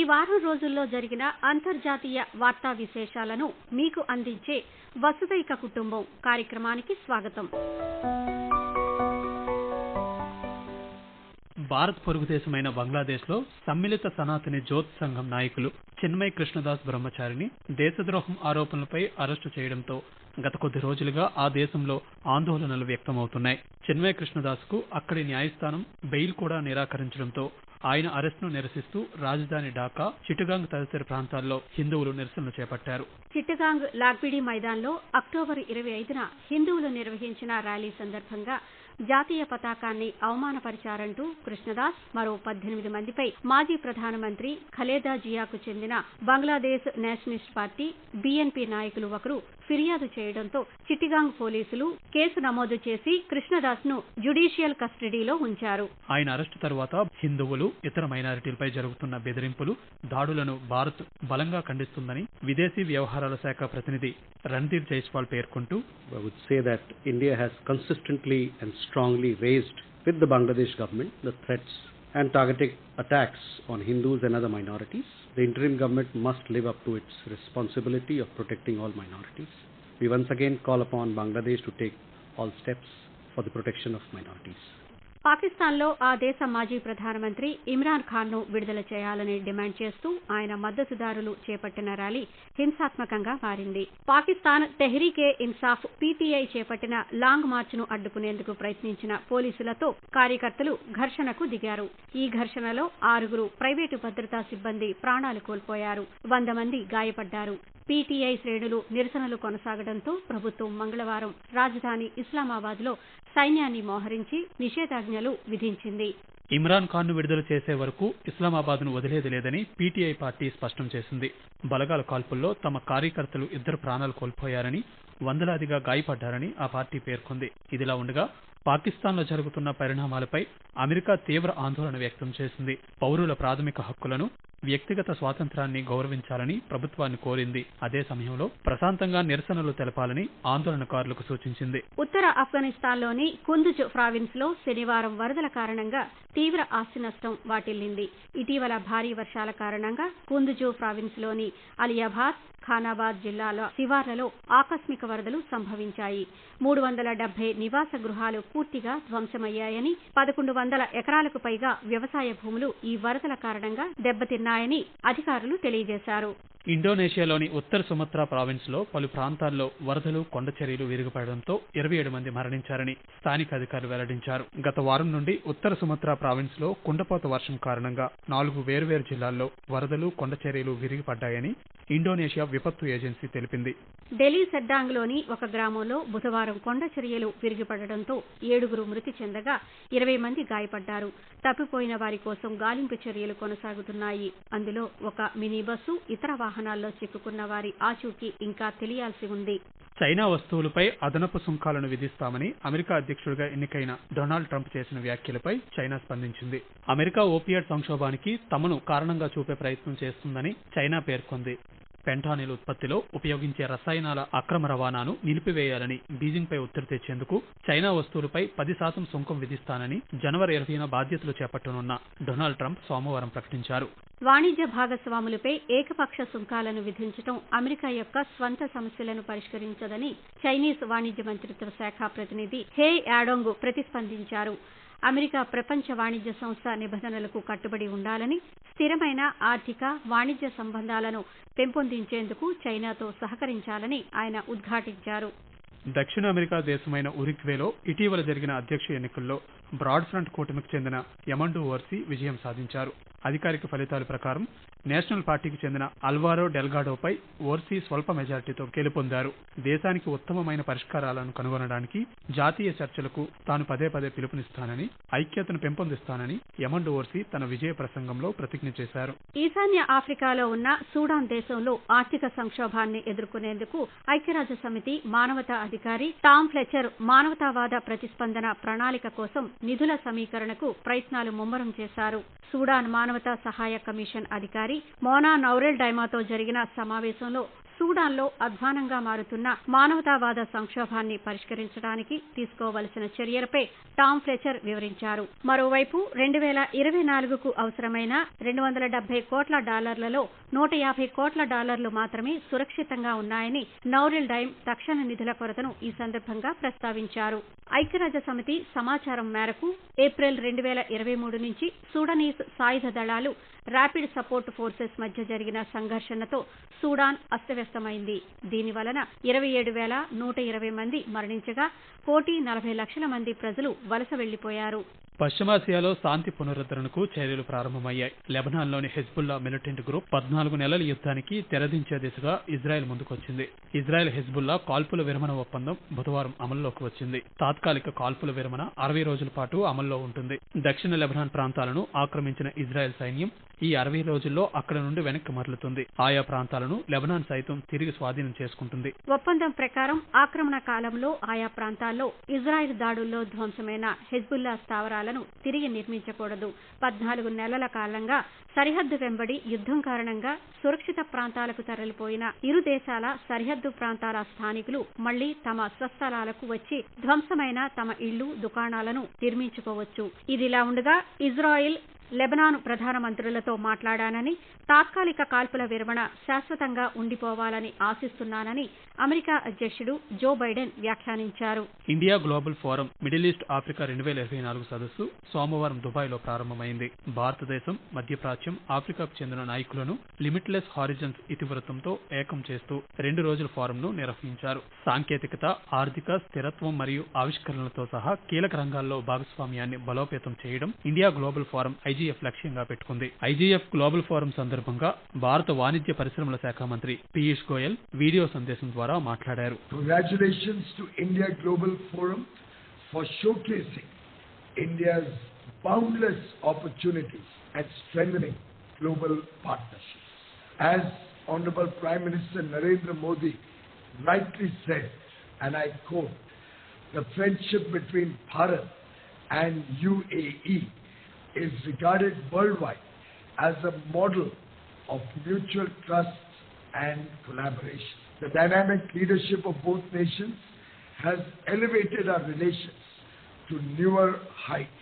ఈ వారం రోజుల్లో జరిగిన అంతర్జాతీయ వార్తా విశేషాలను మీకు అందించే వసుదైక కుటుంబం కార్యక్రమానికి స్వాగతం. భారత్ పొరుగు దేశమైన బంగ్లాదేశ్లో సమ్మిళిత సనాతని జ్యోత్ సంఘం నాయకులు చిన్మయ్ కృష్ణదాస్ బ్రహ్మచారిని దేశద్రోహం ఆరోపణలపై అరెస్టు చేయడంతో గత కొద్ది రోజులుగా ఆ దేశంలో ఆందోళనలు వ్యక్తమవుతున్నాయి. చిన్మయ్ కృష్ణదాస్ కు అక్కడి న్యాయస్థానం బెయిల్ కూడా నిరాకరించడంతో ఆయన అరెస్టును నిరసిస్తూ రాజధాని ఢాకా, చిట్టగాంగ్ తదితర ప్రాంతాల్లో హిందువులు నిరసనలు చేపట్టారు. చిట్టగాంగ్ లాగ్బిడి మైదాన్లో అక్టోబర్ 25న హిందువులు నిర్వహించిన ర్యాలీ సందర్భంగా జాతీయ పతాకాన్ని అవమానపరిచారంటూ కృష్ణదాస్ మరో 18 మందిపై మాజీ ప్రధానమంత్రి ఖలేదా జియాకు చెందిన బంగ్లాదేశ్ నేషనలిస్ట్ పార్టీ బీఎన్పీ నాయకులు ఒకరు ఫిర్యాదు చేయడంతో చిట్టగాంగ్ పోలీసులు కేసు నమోదు చేసి కృష్ణదాస్ ను జ్యుడిషియల్ కస్టడీలో ఉంచారు. ఆయన అరెస్టు తర్వాత హిందువులు, ఇతర మైనారిటీలపై జరుగుతున్న బెదిరింపులు, దాడులను భారత్ బలంగా ఖండిస్తుందని విదేశీ వ్యవహారాల శాఖ ప్రతినిధి రణ్ధీర్ జైస్వాల్ పేర్కొంటూ, I would say that India has consistently and strongly raised with the Bangladesh government the threats and targeted attacks on Hindus and other minorities. The interim government must live up to its responsibility of protecting all minorities. We once again call upon Bangladesh to take all steps for the protection of minorities. పాకిస్తాన్లో ఆ దేశ మాజీ ప్రధానమంత్రి ఇమ్రాన్ ఖాన్ ను విడుదల చేయాలని demand చేస్తూ ఆయన మద్దతుదారులు చేపట్టిన ర్యాలీ హింసాత్మకంగా మారింది. పాకిస్తాన్ తెహ్రీకే ఇన్సాఫ్ పీటీఐ చేపట్టిన లాంగ్ మార్చ్ ను అడ్డుకునేందుకు ప్రయత్నించిన పోలీసులతో కార్యకర్తలు ఘర్షణకు దిగారు. ఈ ఘర్షణలో 6 ప్రైవేటు భద్రతా సిబ్బంది ప్రాణాలు కోల్పోయారు. 100 మంది గాయపడ్డారు. పీటీఐ శ్రేణులు నిరసనలు కొనసాగడంతో ప్రభుత్వం మంగళవారం రాజధాని ఇస్లామాబాద్ లో సైన్యాన్ని మోహరించి నిషేధాజ్ఞలు విధించింది. ఇమ్రాన్ ఖాన్ ను విడుదల చేసే వరకు ఇస్లామాబాద్ ను వదిలేది లేదని పీటీఐ పార్టీ స్పష్టం చేసింది. బలగాల కాల్పుల్లో తమ కార్యకర్తలు 2 ప్రాణాలు కోల్పోయారని, వందలాదిగా గాయపడ్డారని ఆ పార్టీ పేర్కొంది. ఇదిలా ఉండగా పాకిస్తాన్లో జరుగుతున్న పరిణామాలపై అమెరికా తీవ్ర ఆందోళన వ్యక్తం చేసింది. పౌరుల ప్రాథమిక హక్కులను, వ్యక్తిగత స్వాతంత్రాన్ని గౌరవించాలని ప్రభుత్వాన్ని కోరింది. అదే సమయంలో ప్రశాంతంగా నిరసనలు తెలపాలని ఆందోళనకారులకు సూచించింది. ఉత్తర ఆఫ్ఘనిస్తాన్లోని కుందుజ్ ప్రావిన్స్ లో శనివారం వరదల కారణంగా తీవ్ర ఆస్తి నష్టం వాటిల్లింది. ఇటీవల భారీ వర్షాల కారణంగా కుందుజ్ ప్రావిన్స్ లోని అలియాబాద్, ఖానాబాద్ జిల్లాల శివార్లలో ఆకస్మిక వరదలు సంభవించాయి. 370 నివాస గృహాలు పూర్తిగా ధ్వంసమయ్యాయని, 1100 ఎకరాలకు పైగా వ్యవసాయ భూములు ఈ వరదల కారణంగా దెబ్బతిన్నాయని అధికారులు తెలియజేశారు. ఇండోనేషియాలోని ఉత్తర సుమత్రా ప్రావిన్స్ లో పలు ప్రాంతాల్లో వరదలు, కొండచర్యలు విరిగిపడడంతో 27 మంది మరణించారని స్థానిక అధికారులు వెల్లడించారు. గత వారం నుండి ఉత్తర సుమత్రా ప్రావిన్స్ లో కుండపోత వర్షం కారణంగా 4 వేర్వేరు జిల్లాల్లో వరదలు, కొండచర్యలు విరిగిపడ్డాయని ఇండోనేషియా విపత్తు ఏజెన్సీ తెలిపింది. ఢిల్లీ సెడ్డాంగ్ లోని ఒక గ్రామంలో బుధవారం కొండచర్యలు విరిగిపడడంతో 7 మృతి చెందగా 20 మంది గాయపడ్డారు. తప్పిపోయిన వారి కోసం గాలింపు చర్యలు కొనసాగుతున్నాయి. అందులో ఒక మినీ బస్సు, ఇతర వాహనాల్లో చిక్కుకున్న వారి ఆచూకీ ఇంకా తెలియాల్సి ఉంది. చైనా వస్తువులపై అదనపు సుంకాలను విధిస్తామని అమెరికా అధ్యక్షుడిగా ఎన్నికైన డొనాల్డ్ ట్రంప్ చేసిన వ్యాఖ్యలపై చైనా స్పందించింది. అమెరికా ఓపియాడ్ సంక్షోభానికి తమను కారణంగా చూపే ప్రయత్నం చేస్తుందని చైనా పేర్కొంది. పెంటానిల్ ఉత్పత్తిలో ఉపయోగించే రసాయనాల అక్రమ రవాణాను నిలిపివేయాలని బీజింగ్ పై ఒత్తిడి తెచ్చేందుకు చైనా వస్తువులపై 10% సుంకం విధిస్తానని జనవరి 20న బాధ్యతలు చేపట్టనున్న డొనాల్డ్ ట్రంప్ సోమవారం ప్రకటించారు. వాణిజ్య భాగస్వాములపై ఏకపక్ష సుంకాలను విధించడం అమెరికా యొక్క స్వంత సమస్యలను పరిష్కరించదని చైనీస్ వాణిజ్య మంత్రిత్వ శాఖ ప్రతినిధి హే యాడోంగ్ ప్రతిస్పందించారు. అమెరికా ప్రపంచ వాణిజ్య సంస్థ నిబంధనలకు కట్టుబడి ఉండాలని, స్థిరమైన ఆర్థిక, వాణిజ్య సంబంధాలను పెంపొందించేందుకు చైనాతో సహకరించాలని ఆయన ఉద్ఘాటించారు. దక్షిణ అమెరికా దేశమైన ఉరుగ్వేలో ఇటీవల జరిగిన అధ్యక్ష ఎన్నికల్లో బ్రాడ్ ఫ్రంట్ కూటమికి చెందిన యమండు ఓర్సీ విజయం సాధించారు. అధికారిక ఫలితాల ప్రకారం నేషనల్ పార్టీకి చెందిన అల్వారో డెల్గాడోపై ఓర్సీ స్వల్ప మెజార్టీతో గెలుపొందారు. దేశానికి ఉత్తమమైన పరిష్కారాలను కనుగొనడానికి జాతీయ చర్చలకు తాను పదే పిలుపునిస్తానని, ఐక్యతను పెంపొందిస్తానని యమండు ఓర్సీ తన విజయ ప్రసంగంలో ప్రతిజ్ఞ చేశారు. ఈశాన్య ఆఫ్రికాలో ఉన్న సూడాన్ దేశంలో ఆర్థిక సంక్షోభాన్ని ఎదుర్కొనేందుకు ఐక్యరాజ్య సమితి మానవతా అధికారి టామ్ ఫ్లెచర్ మానవతావాద ప్రతిస్పందన ప్రణాళిక కోసం నిధుల సమీకరణకు ప్రయత్నాలు ముమ్మరం చేశారు. సూడాన్ మానవతా సహాయ కమిషన్ అధికారి మోనా నౌరెల్ డైమాతో జరిగిన సమావేశంలో సూడాన్లో అధ్వానంగా మారుతున్న మానవతావాద సంక్షోభాన్ని పరిష్కరించడానికి తీసుకోవలసిన చర్యలపై టామ్ ఫ్లెచర్ వివరించారు. మరోవైపు 2024కు అవసరమైన $270 కోట్ల $150 కోట్ల మాత్రమే సురక్షితంగా ఉన్నాయని నౌరిల్ డైమ్ తక్షణ నిధుల కొరతను ఈ సందర్భంగా ప్రస్తావించారు. ఐక్యరాజ్యసమితి సమాచారం మేరకు ఏప్రిల్ 2023 నుంచి సూడనీస్ సాయుధ దళాలు ర్యాపిడ్ సపోర్ట్ ఫోర్సెస్ మధ్య జరిగిన సంఘర్షణతో సూడాన్ అస్తవ్యస్తమైంది. దీని వలన 27,120 మంది మరణించగా 1,40,00,000 మంది ప్రజలు వలస వెళ్లిపోయారు. పశ్చిమాసియాలో శాంతి పునరుద్ధరణకు చర్యలు ప్రారంభమయ్యాయి. లెబనాన్లోని హెజ్బుల్లా మిలిటెంట్ గ్రూప్ 14 నెలల యుద్ధానికి తెరదించే దిశగా ఇజ్రాయెల్ ముందుకొచ్చింది. ఇజ్రాయెల్ హెజ్బుల్లా కాల్పుల విరమణ ఒప్పందం బుధవారం అమల్లోకి వచ్చింది. తాత్కాలిక కాల్పుల విరమణ 60 రోజుల పాటు అమల్లో ఉంటుంది. దక్షిణ లెబనాన్ ప్రాంతాలను ఆక్రమించిన ఇజ్రాయెల్ సైన్యం ఈ 60 రోజుల్లో అక్కడ నుండి వెనక్కి మరలుతుంది. ఆయా ప్రాంతాలను లెబనాన్ సైతం తిరిగి స్వాధీనం చేసుకుంటుంది. ఒప్పందం ప్రకారం ఆక్రమణ కాలంలో ఆయా ప్రాంతాల్లో ఇజ్రాయెల్ దాడుల్లో ధ్వంసమైన హెజ్బుల్లా స్థావరాలను తిరిగి నిర్మించకూడదు. 14 నెలల కాలంగా సరిహద్దు వెంబడి యుద్ధం కారణంగా సురక్షిత ప్రాంతాలకు తరలిపోయిన ఇరు దేశాల సరిహద్దు ప్రాంతాల స్థానికులు మళ్లీ తమ స్వస్థలాలకు వచ్చి ధ్వంసమైన తమ ఇళ్లు, దుకాణాలను నిర్మించుకోవచ్చు. ఇదిలా ఉండగా ఇజ్రాయెల్ లెబనాన్ ప్రధానమంత్రులతో మాట్లాడానని, తాత్కాలిక కాల్పుల విరమణ శాశ్వతంగా ఉండిపోవాలని ఆశిస్తున్నానని అమెరికా అధ్యక్షుడు జో బైడెన్ వ్యాఖ్యానించారు. India global forum middle east Africa 2024 సదస్సు సోమవారం దుబాయ్లో ప్రారంభమైంది. భారతదేశం, మధ్యప్రాచ్యం, ఆఫ్రికాకు చెందిన నాయకులను లిమిట్లెస్ హారిజన్స్ ఇతివృత్తంతో ఏకం చేస్తూ 2 రోజుల ఫోరంను నిర్వహించారు. సాంకేతికత, ఆర్థిక స్థిరత్వం మరియు ఆవిష్కరణలతో సహా కీలక రంగాల్లో భాగస్వామ్యాన్ని బలోపేతం చేయడం ఇండియా గ్లోబల్ ఫోరం ఐజీఎఫ్ లక్ష్యంగా పెట్టుకుంది. ఐజీఎఫ్ గ్లోబల్ ఫోరం సందర్భంగా భారత వాణిజ్య పరిశ్రమల శాఖ మంత్రి పీయూష్ గోయల్ వీడియో సందేశం ద్వారా మాట్లాడారు. Congratulations to India Global Forum for showcasing India's boundless opportunities and strengthening global partnerships. As Honorable Prime Minister Narendra Modi rightly said, and I quote, "The friendship between Bharat and UAE is regarded worldwide as a model of mutual trust and collaboration. The dynamic leadership of both nations has elevated our relations to newer heights."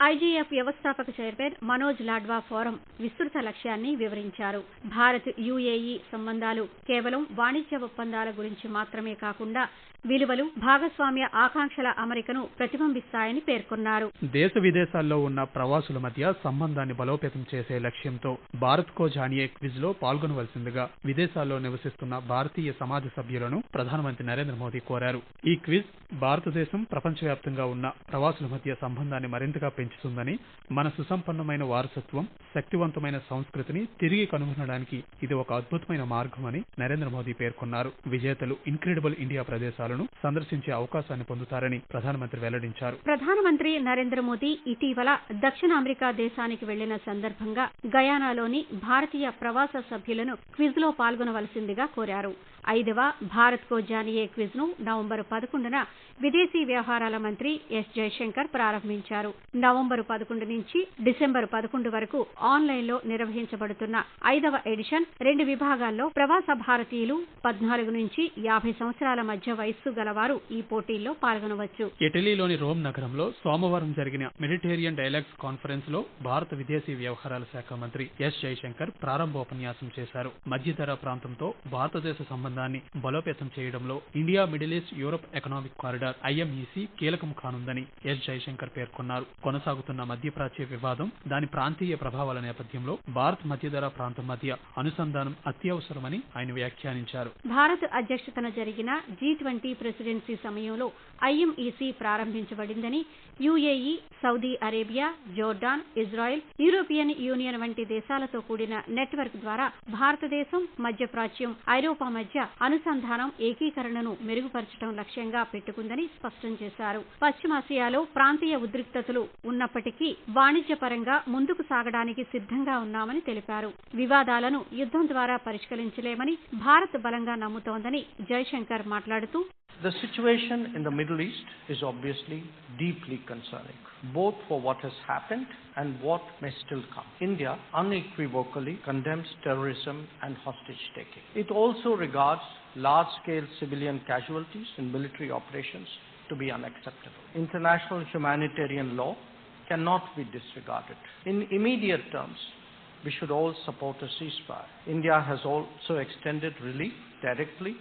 IGF వ్యవస్థాపక chairman Manoj Ladwa forum విస్తృత లక్ష్యాన్ని వివరించారు. Bharat UAE సంబంధాలు కేవలం వాణిజ్య ఒప్పందాల గురించి మాత్రమే కాకుండా విలువలు, భాగస్వామ్య ఆకాంక్షల అమరికను ప్రతిబింబిస్తాయని పేర్కొన్నారు. దేశ విదేశాల్లో ఉన్న ప్రవాసుల మధ్య సంబంధాన్ని బలోపేతం చేసే లక్ష్యంతో భారత్ కో జానియే క్విజ్ లో పాల్గొనవలసిందిగా విదేశాల్లో నివసిస్తున్న భారతీయ సమాజ సభ్యులను ప్రధానమంత్రి నరేంద్ర మోదీ కోరారు. ఈ క్విజ్ భారతదేశం, ప్రపంచవ్యాప్తంగా ఉన్న ప్రవాసుల మధ్య సంబంధాన్ని మరింతగా పెంచుతుందని, మన సుసంపన్నమైన వారసత్వం, శక్తివంతమైన సంస్కృతిని తిరిగి కనుగొనడానికి ఇది ఒక అద్భుతమైన మార్గమని నరేంద్ర మోదీ పేర్కొన్నారు. విజేతలు ఇన్క్రెడిబుల్ ఇండియా ప్రదేశాలను సందర్శించే అవకాశాన్ని పొందుతారని ప్రధానమంత్రి వెల్లడించారు. ప్రధానమంత్రి నరేంద్ర మోదీ ఇటీవల దక్షిణ అమెరికా దేశానికి వెళ్లిన సందర్భంగా గయానాలోని భారతీయ ప్రవాస సభ్యులను క్విజ్ లో పాల్గొనవలసిందిగా కోరారు. 5వ భారత్ కో జానియే క్విజ్ ను నవంబర్ 11న విదేశీ వ్యవహారాల మంత్రి ఎస్ జయశంకర్ ప్రారంభించారు. నవంబర్ 11 నుంచి డిసెంబర్ 11 వరకు ఆన్లైన్లో నిర్వహించబడుతున్న 5వ ఎడిషన్ 2 విభాగాల్లో ప్రవాస భారతీయులు 14 నుంచి 50 సంవత్సరాల మధ్య వయస్సు గలవారు ఈ పోటీల్లో పాల్గొనవచ్చు. ఇటలీలోని రోమ్ నగరంలో సోమవారం జరిగిన మెడిటేరియన్ డైలాగ్స్ కాన్ఫరెన్స్ లో భారత విదేశీ వ్యవహారాల శాఖ మంత్రి ఎస్ జయశంకర్ ప్రారంభోపన్యాసం చేశారు. మధ్యధరా ప్రాంతంతో భారతదేశ సంబంధాన్ని బలోపేతం చేయడంలో India Middle East Europe economic corridor IMEC కీలకం కానుందని ఎస్ జయశంకర్ పేర్కొన్నారు. కొనసాగుతున్న మధ్యప్రాచ్య వివాదం, దాని ప్రాంతీయ ప్రభావాల నేపథ్యంలో భారత్ మధ్యధరా ప్రాంతం మధ్య అనుసంధానం అత్యవసరమని ఆయన వ్యాఖ్యానించారు. భారత్ అధ్యక్షతన జరిగిన G20 ప్రెసిడెన్సీ సమయంలో ఐఎంఈసీ ప్రారంభించబడిందని, UAE, Saudi Arabia, Jordan, Israel, European Union వంటి దేశాలతో కూడిన నెట్వర్క్ ద్వారా భారతదేశం, మధ్యప్రాచ్యం, ఐరోపా మధ్య అనుసంధానం, ఏకీకరణను మెరుగుపరచడం లక్ష్యంగా పెట్టుకుందని స్పష్టం చేశారు. పశ్చిమాసియాలో ప్రాంతీయ ఉద్రిక్తతలు ఉన్నప్పటికీ వాణిజ్యపరంగా ముందుకు సాగడానికి సిద్ధంగా ఉన్నామని తెలిపారు. వివాదాలను యుద్ధం ద్వారా పరిష్కరించలేమని భారత్ బలంగా నమ్ముతోందని జయశంకర్ మాట్లాడుతూ, The situation in the Middle East is obviously deeply concerning, both for what has happened and what may still come. India unequivocally condemns terrorism and hostage-taking. It also regards large-scale civilian casualties in military operations to be unacceptable. International humanitarian law cannot be disregarded. In immediate terms, we should all support a ceasefire. India has also extended relief directly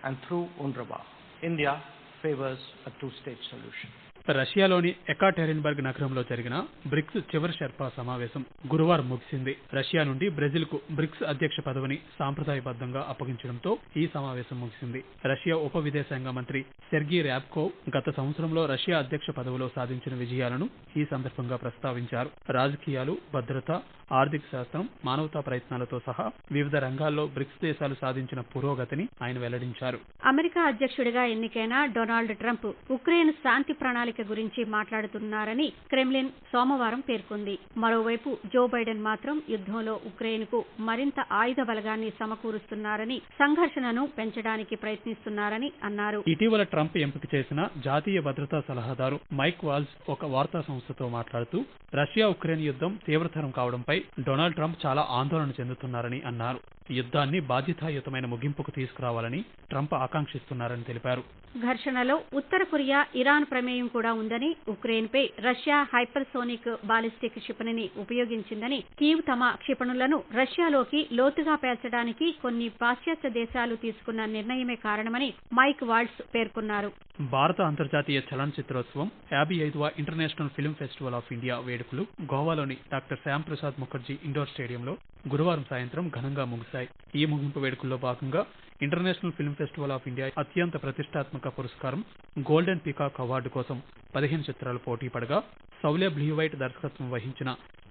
and through UNRWA. India favors a two-state solution. రష్యాలోని ఎకాటెరిన్బర్గ్ నగరంలో జరిగిన bricks చివరి షెర్పా సమావేశం గురువారం ముగిసింది. Russia నుండి బ్రెజిల్కు bricks అధ్యక్ష పదవిని సాంప్రదాయబద్ధంగా అప్పగించడంతో ఈ సమావేశం ముగిసింది. రష్యా ఉప విదేశాంగ మంత్రి సెర్గీ ర్యాబ్కోవ్ గత సంవత్సరంలో రష్యా అధ్యక్ష పదవిలో సాధించిన విజయాలను ఈ సందర్భంగా ప్రస్తావించారు. రాజకీయాలు, భద్రత, ఆర్థిక శాస్త్రం, మానవతా ప్రయత్నాలతో సహా వివిధ రంగాల్లో బ్రిక్స్ దేశాలు సాధించిన పురోగతిని ఆయన వెల్లడించారు. అమెరికా అధ్యక్షుడిగా ఎన్నికైన డొనాల్డ్ ట్రంప్ ఉక్రెయిన్ శాంతి ప్రణాళిక గురించి మాట్లాడుతున్నారని క్రెమ్లిన్ సోమవారం పేర్కొంది. మరోవైపు జో బైడెన్ మాత్రం యుద్ధంలో ఉక్రెయిన్కు మరింత ఆయుధ బలగాన్ని సమకూరుస్తున్నారని, సంఘర్షణను పెంచడానికి ప్రయత్నిస్తున్నారని అన్నారు. ఇటీవల ట్రంప్ ఎంపిక చేసిన జాతీయ భద్రతా సలహాదారు మైక్ వాల్జ్ ఒక వార్తా సంస్థతో మాట్లాడుతూ రష్యా ఉక్రెయిన్ యుద్ధం తీవ్రతరం కావడంపై డొనాల్డ్ ట్రంప్ చాలా ఆందోళన చెందుతున్నారని అన్నారు. యుద్ధాన్ని బాధ్యతాయుతమైన ముగింపుకు తీసుకురావాలని ట్రంప్ ఆకాంక్షిస్తున్నారని తెలిపారు. ఘర్షణలో ఉత్తర కొరియా, ఇరాన్ ప్రమేయం కూడా ఉందని, ఉక్రెయిన్పై రష్యా హైపర్సోనిక్ బాలిస్టిక్ క్షిపణిని ఉపయోగించిందని, కీవ్ తమ క్షిపణులను రష్యాలోకి లోతుగా పేల్చడానికి కొన్ని పాశ్చాత్య దేశాలు తీసుకున్న నిర్ణయమే కారణమని మైక్ వాల్ట్స్ పేర్కొన్నారు. భారత అంతర్జాతీయ చలనచిత్రోత్సవం 55వ international film festival of India వేడుకలు గోవాలోని డాక్టర్ శ్యామ్ ప్రసాద్ ముఖర్జీ ఇండోర్ స్టేడియంలో గురువారం సాయంత్రం ఘనంగా ముగిశాయి. ఈ ముగింపు వేడుకల్లో భాగంగా international film festival of India అత్యంత ప్రతిష్టాత్మక పురస్కారం గోల్డెన్ పీకాక్ అవార్డు కోసం 15 చిత్రాలు పోటీ పడగా, సౌలే బ్లూవైట్ దర్శకత్వం వహించిన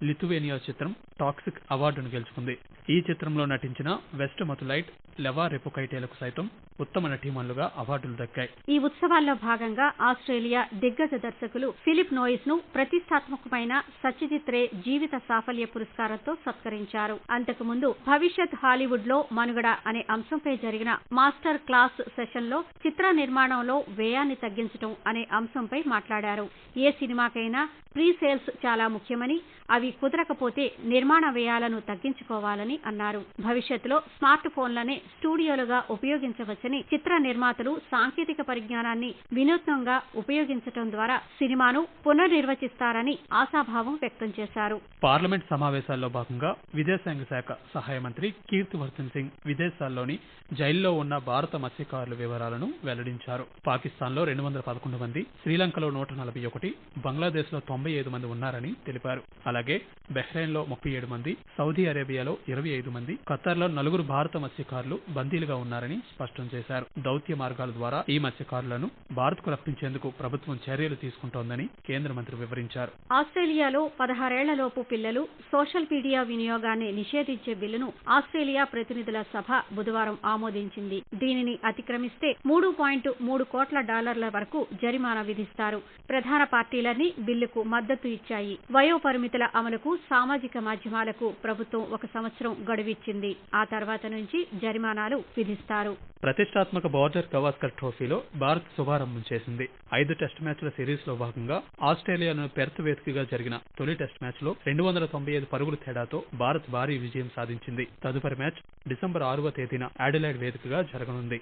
లిథువేనియా చిత్రం టాక్సిక్ అవార్డును గెలుచుకుంది. ఈ చిత్రంలో నటించిన వెస్ట్ మతులైట్, లెవా రెపుకైటేలకు సైతం ఉత్తమ నటీమణులుగా అవార్డులు దక్కాయి. ఈ ఉత్సవాల్లో భాగంగా ఆస్ట్రేలియా దిగ్గజ దర్శకులు ఫిలిప్ నోయిస్ ను ప్రతిష్టాత్మకమైన సత్యజిత్ రే జీవిత సాఫల్య పురస్కారంతో సత్కరించారు. అంతకుముందు భవిష్యత్ హాలీవుడ్ లో మనుగడ అనే అంశంపై జరిగిన మాస్టర్ క్లాస్ సెషన్ లో చిత్ర నిర్మాణంలో వ్యయాన్ని తగ్గించడం అనే అంశంపై మాట్లాడారు. ఏ సినిమాకైనా ప్రీ సేల్స్ చాలా ముఖ్యమని, అవి కుదరకపోతే నిర్మాణ వ్యయాలను తగ్గించుకోవాలని అన్నారు. భవిష్యత్తులో స్మార్ట్ ఫోన్లనే స్టూడియోలుగా ఉపయోగించవచ్చని, చిత్ర నిర్మాతలు సాంకేతిక పరిజ్ఞానాన్ని వినూత్నంగా ఉపయోగించడం ద్వారా సినిమాను పునర్నిర్వచిస్తారని ఆశాభావం వ్యక్తం చేశారు. పార్లమెంట్ సమావేశాల్లో భాగంగా విదేశాంగ శాఖ సహాయ మంత్రి కీర్తివర్ధన్ సింగ్ విదేశాల్లోని జైల్లో ఉన్న భారత మత్స్యకారుల వివరాలను వెల్లడించారు. పాకిస్తాన్లో 211 మంది, శ్రీలంకలో 141, బంగ్లాదేశ్లో 95 మంది ఉన్నారని తెలిపారు. అలాగే బహ్రెయిన్లో 37 మంది, సౌదీ అరేబియాలో 25 మంది, ఖతార్లో 4 భారత మత్స్యకారులు బందీలుగా ఉన్నారని స్పష్టం చేశారు. దౌత్య మార్గాల ద్వారా ఈ మత్స్యకారులను భారత్కు రప్పించేందుకు ప్రభుత్వం చర్యలు తీసుకుంటోందని కేంద్ర మంత్రి వివరించారు. ఆస్ట్రేలియాలో 16 ఏళ్లలోపు పిల్లలు సోషల్ మీడియా వినియోగాన్ని నిషేధించే బిల్లును ఆస్ట్రేలియా ప్రతినిధుల సభ బుధవారం ఆమోదించింది. దీనిని అతిక్రమిస్తే $3.3 కోట్ల వరకు జరిమానా విధిస్తారు. ప్రధాన పార్టీలన్నీ బిల్లుకు మద్దతు ఇచ్చాయి. వయోపరిమితుల అమలుకు సామాజిక మాధ్యమాలకు ప్రభుత్వం 1 సంవత్సరం గడువిచ్చింది. ఆ తర్వాత నుంచి జరిమానాలు విధిస్తారు. ప్రతిష్టాత్మక బోర్డర్ గవాస్కర్ ట్రోఫీలో భారత్ శుభారంభం చేసింది. 5 టెస్ట్ మ్యాచ్ల సిరీస్ లో భాగంగా ఆస్ట్రేలియాలోని పెర్త్ వేదికగా జరిగిన తొలి టెస్ట్ మ్యాచ్ లో 295 పరుగుల తేడాతో భారత్ భారీ విజయం సాధించింది. తదుపరి మ్యాచ్ డిసెంబర్ 6వ తేదీన అడిలైడ్ వేదికగా జరగనుంది.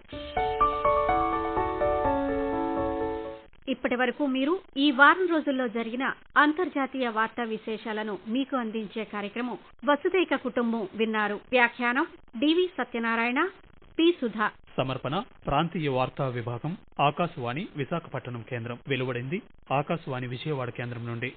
ఇప్పటి వరకు మీరు ఈ వారం రోజుల్లో జరిగిన అంతర్జాతీయ వార్తా విశేషాలను మీకు అందించే కార్యక్రమం వసుదైక కుటుంబం విన్నారు. వ్యాఖ్యానం డివి సత్యనారాయణ, పి సుధా. సమర్పణ ప్రాంతీయ వార్తా విభాగం, ఆకాశవాణి విశాఖపట్నం కేంద్రం. వెలువడింది ఆకాశవాణి విజయవాడ కేంద్రం నుండి.